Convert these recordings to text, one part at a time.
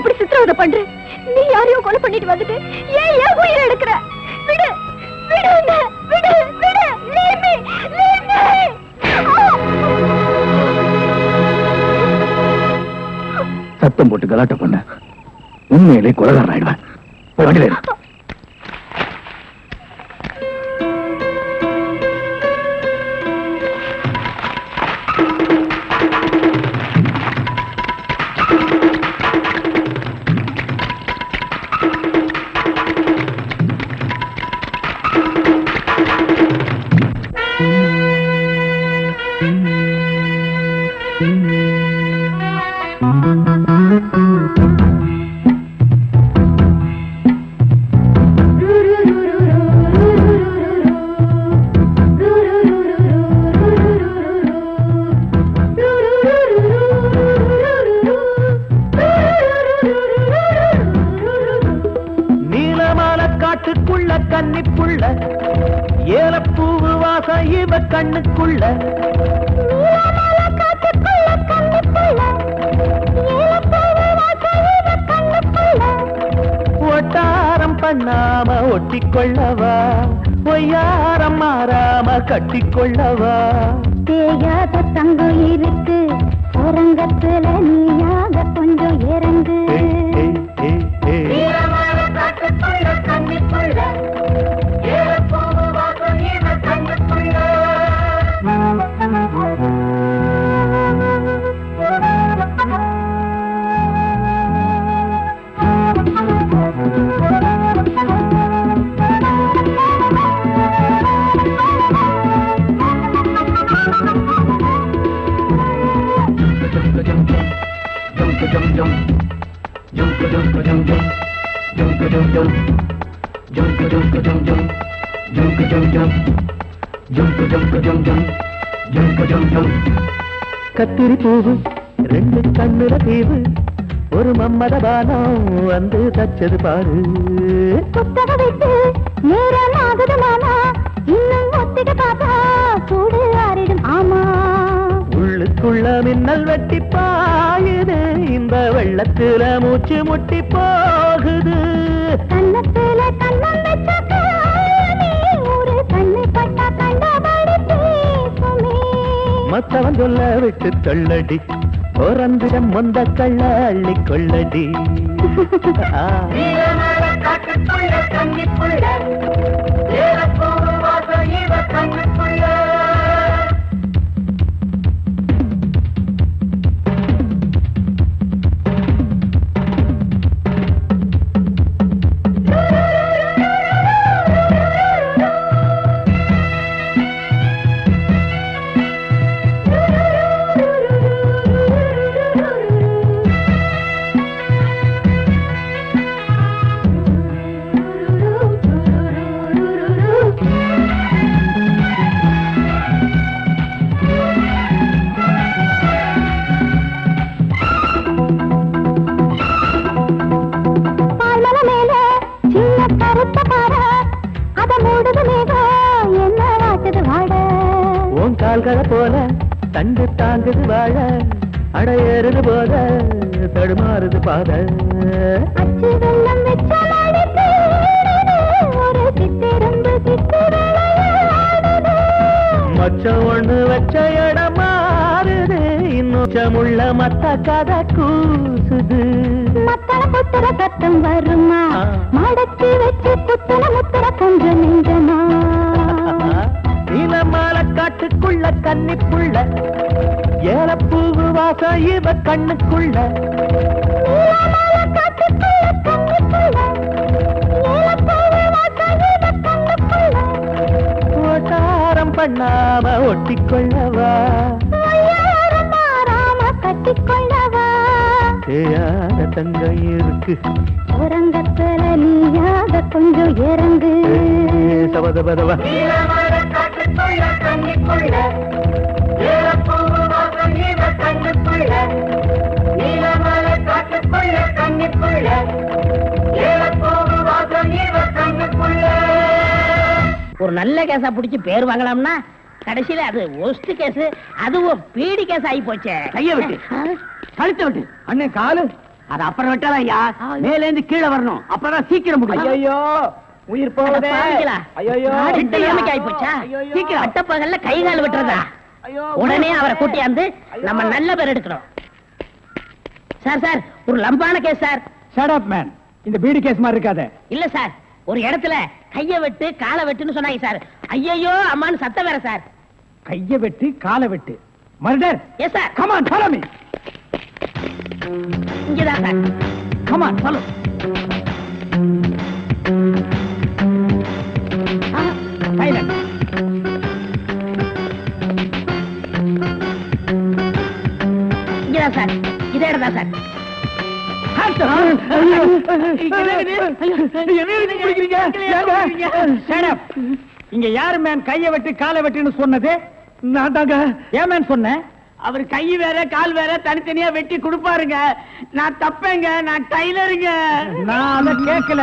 இப்படி சித்திரவதை பண்ற? நீ யாரையோ கொலை பண்ணிட்டு வந்துட்டு ஏன் ஏன் உயிரை எடுக்கிற? விடு விடு என்ன, விடு விடு. Leave me, leave me. சத்தம் போட்டு கலாட்ட பண்ண உண்மையிலே கொலைகாரன் ஆயிடுவேன். வண்டியில கண்ணிப்புள்ள ஏலப்பூவு வாசம் இவ கண்ணுக்குள்ள ஒட்டாரம் பண்ணாம ஒட்டிக்கொள்ளவா பொய்யாரம் மாறாம கட்டிக்கொள்ளவா தேயாத தங்கம் இருக்கு அரங்கத்துல நீயாக கொஞ்சம் இறங்கு கத்திரி பூவு ரெண்டு கண்ணுல தீவு ஒரு மம்மத பானம் வந்து தச்சது பாரு புத்தக வைத்து நேரம் ஆகுது மாமா இன்னும் ஒத்திக பாப்பா சூடு ஆறிடும் ஆமா உள்ளுக்குள்ள மின்னல் வெட்டி பாயுது இந்த வெள்ளத்துல மூச்சு முட்டி போகுது கண்ணத்துல கண்ணம் வச்ச ஒரு கண்ணு பட்டா கண்டபடி பேசுமே மத்தவன் சொல்ல விட்டு தள்ளடி ஓரந்திரம் மொந்த கள்ள அள்ளி கொள்ளடி கால்களை போல தண்டு தாங்குது வாழ அடையேறுது போத தடுமாறுது பாத மச்சம் ஒண்ணு வச்ச இடம் மாறுது இன்னுச்சமுள்ள மத்த கதை கூசுது மத்தள புத்தர சத்தம் வருமா மடக்கி வச்சு புத்தர முத்தர கொஞ்சம் நெஞ்சமா நீலமால காட்டுக்குள்ள கன்னிப்புள்ள ஏலப்பூவு வாசம் இவ கண்ணுக்குள்ள ஓட்டாரம் பண்ணாம ஒட்டிக்கொள்ளவா கட்டிக்கொள்ளவா தேயாத தங்கம் இருக்கு உறங்கத்துல நீயாக கொஞ்சம் இறங்கு சபதபதவா ஒரு நல்ல கேஸா பிடிச்சு பேர் வாங்கலாம்னா கடைசியில அது ஒஸ்ட் கேஸ் அதுவும் பீடி கேஸ் ஆகி போச்சே கைய விட்டு கழுத்த விட்டு அண்ணன் காலு அது அப்புறம் விட்டாதான் ஐயா மேல இருந்து கீழே வரணும் அப்பதான் சீக்கிரம் முடியும். ஐயோ உயிர் போகுதே. ஐயோ இந்த நிலைமைக்கு ஆகி போச்சா? சீக்கிரம் அட்டப்பகல்ல கை கால் விட்டுறதா? உடனே அவரை கூட்டியாந்து நம்ம நல்ல பேர் எடுக்கணும். சார் சார் ஒரு லம்பான case sir. Shut up man. இந்த பீடி கேஸ் மாதிரி இருக்காதே. இல்ல சார் ஒரு இடத்துல கைய வெட்டு காலை வெட்டுன்னு சொன்னாங்க சார். ஐயோ அம்மான்னு சத்தம் வேற சார். கைய வெட்டு காலை வெட்டு murder. Yes sir. Come on follow me. இங்கதான் sir. Come on follow. Silent. இங்கதான் சார். இதே இடம் தான் சார். இங்க யாரு மேன் கைய வெட்டு காலை வெட்டுன்னு சொன்னது? நான் தாங்க. ஏன் மேன் சொன்னேன்? அவர் கை வேற கால் வேற தனித்தனியா வெட்டி கொடுப்பாருங்க. நான் தப்பேங்க, நான் டைலருங்க. நான் அத கேட்கல.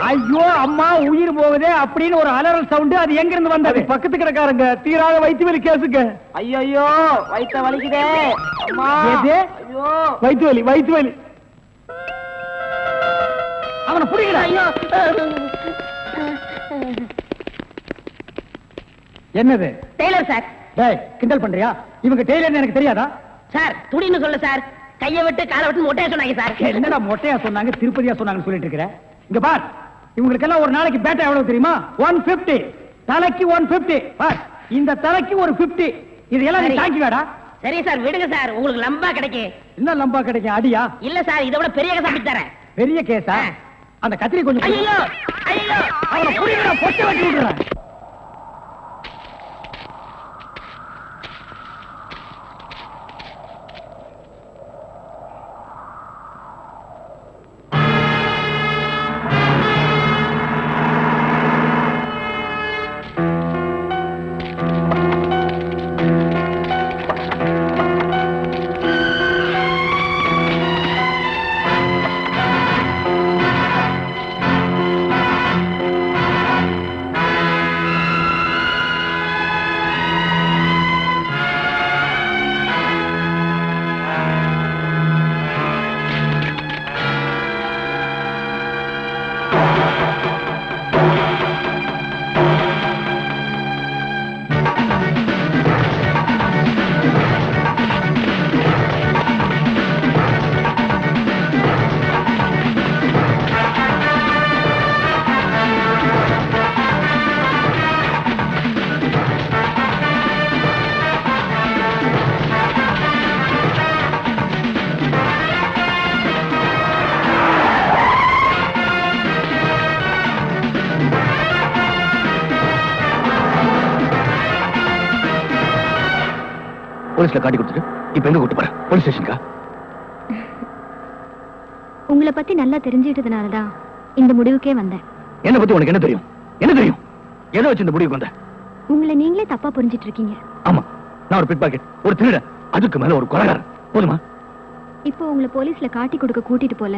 ஐயோ அம்மா உயிர் போகுதே அப்படின்னு ஒரு அலறல் சவுண்ட். அது எங்க இருந்து வந்தது? பக்கத்து கிடக்காரங்க தீராத வயிற்று வலி கேசுங்க. ஐயோ வயிற்ற வலிக்குதே. ஐயோ வயிற்று வலி வயிற்று வலி. அவனை புடிக்கல. ஐயோ என்னது? Tailor sir. டேய் கிண்டல் பண்றியா? இவங்க டெய்லர்னு எனக்கு தெரியாதா? சார் துணின்னு சொல்ல சார். கைய விட்டு காலை விட்டு மொட்டையா சொன்னாங்க சார். என்னடா மொட்டையா சொன்னாங்க திருப்பதியா சொன்னாங்கன்னு சொல்லிட்டு இருக்கிற? இங்க பார், இவங்களுக்கெல்லாம் ஒரு நாளைக்கு பேட்டா எவ்வளவு தெரியுமா? 150. தலைக்கு 150. பார், இந்த தலைக்கு ஒரு 50. இதெல்லாம் நீ தாங்கி வேடா. சரி சார் விடுங்க சார், உங்களுக்கு லம்பா கிடைக்கும். என்ன லம்பா கிடைக்கும்? அடியா? இல்ல சார் இதை விட பெரிய கேஸ் அப்படி தரேன். பெரிய கேஸா? அந்த கத்திரி கொஞ்சம் ஐயோ ஐயோ அவனை புடிங்கடா, பொட்டை வெட்டி விடுறேன். போலீஸ்ல காட்டி கொடுத்துட்டு இப்ப எங்க கூட்டு போற? போலீஸ் ஸ்டேஷனுக்கா? உங்களை பத்தி நல்லா தெரிஞ்சிட்டதுனாலதான் இந்த முடிவுக்கே வந்தேன். என்ன பத்தி உனக்கு என்ன தெரியும்? என்ன தெரியும்? எதை வச்சு இந்த முடிவுக்கு வந்த? உங்களை நீங்களே தப்பா புரிஞ்சிட்டு இருக்கீங்க. ஆமா, நான் ஒரு பிக் பாக்கெட், ஒரு திருட, அதுக்கு மேல ஒரு கொலைகாரன். போதுமா? இப்போ உங்களை போலீஸ்ல காட்டி கொடுக்க கூட்டிட்டு போல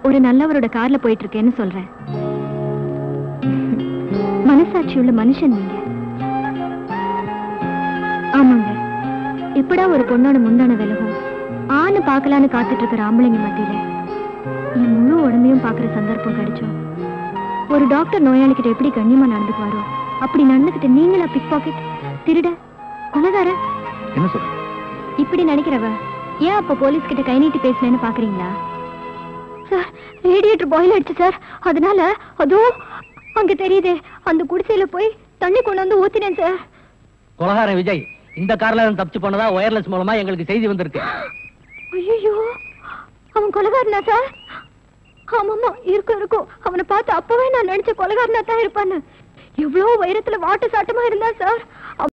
ஒரு நல்லவரோட கார்ல போயிட்டு இருக்கேன்னு சொல்றேன். மனசாட்சி உள்ள மனுஷன் நீங்க. ஆமாங்க, எப்படா ஒரு பொண்ணோட முந்தான விலகும் ஆணு பாக்கலான்னு காத்துட்டு இருக்கிற ஆம்பளைங்க மத்தியில என் முழு உடம்பையும் பாக்குற சந்தர்ப்பம் கிடைச்சோம். ஒரு டாக்டர் நோயாளிகிட்ட எப்படி கண்ணியமா நடந்துக்குவாரோ அப்படி நடந்துகிட்ட நீங்களா பிக் பாக்கெட், திருட, கொலைகார? என்ன சொல்ற? இப்படி நினைக்கிறவ ஏன் அப்ப போலீஸ் கிட்ட கை நீட்டி பேசலன்னு பாக்குறீங்களா? சார் ரேடியேட்டர் பாயில் ஆயிடுச்சு சார். அதனால அதோ அங்க தெரியுதே அந்த குடிசையில போய் தண்ணி கொண்டு வந்து ஊத்தினேன் சார். கொலைகாரன் விஜய் இந்த கார்ல தப்பிச்சு போனதா வயர்லெஸ் மூலமா எங்களுக்கு செய்தி வந்திருக்கு. ஐயோ, அவன் கொலைகாரனா சார்? ஆமாமா, இருக்கும். அவனை பார்த்து அப்பவே நான் நினைச்ச கொலைகாரனா தான் இருப்பான்னு. எவ்வளவு உயரத்துல வாட்டு சாட்டமா இருந்தா சார்.